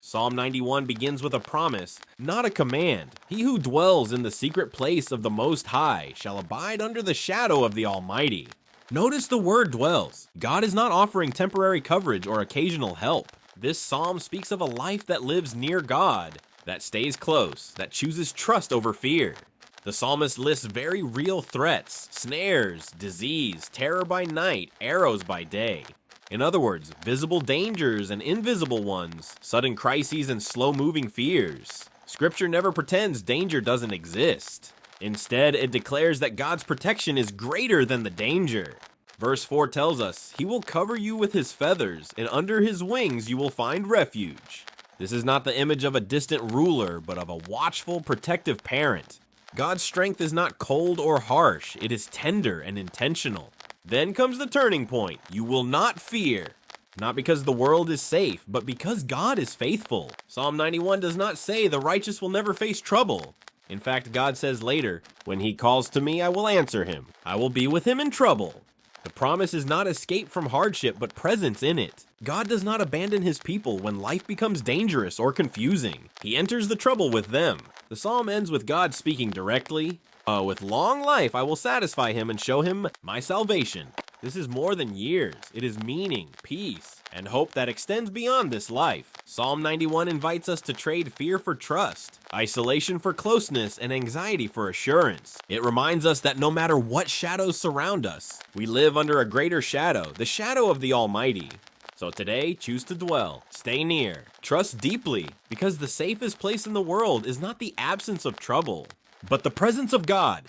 Psalm 91 begins with a promise, not a command. He who dwells in the secret place of the Most High shall abide under the shadow of the Almighty. Notice the word dwells. God is not offering temporary coverage or occasional help. This psalm speaks of a life that lives near God, that stays close, that chooses trust over fear. The psalmist lists very real threats, snares, disease, terror by night, arrows by day. In other words, visible dangers and invisible ones, sudden crises and slow-moving fears. Scripture never pretends danger doesn't exist. Instead, it declares that God's protection is greater than the danger. Verse 4 tells us, "He will cover you with his feathers, and under his wings you will find refuge." This is not the image of a distant ruler, but of a watchful, protective parent. God's strength is not cold or harsh, it is tender and intentional. Then comes the turning point. You will not fear. Not because the world is safe, but because God is faithful. Psalm 91 does not say the righteous will never face trouble. In fact, God says later, "When he calls to me, I will answer him. I will be with him in trouble." The promise is not escape from hardship, but presence in it. God does not abandon his people when life becomes dangerous or confusing. He enters the trouble with them. The psalm ends with God speaking directly. With long life, I will satisfy him and show him my salvation. This is more than years. It is meaning, peace, and hope that extends beyond this life. Psalm 91 invites us to trade fear for trust, isolation for closeness, and anxiety for assurance. It reminds us that no matter what shadows surround us, we live under a greater shadow, the shadow of the Almighty. So today, choose to dwell, stay near, trust deeply, because the safest place in the world is not the absence of trouble, but the presence of God.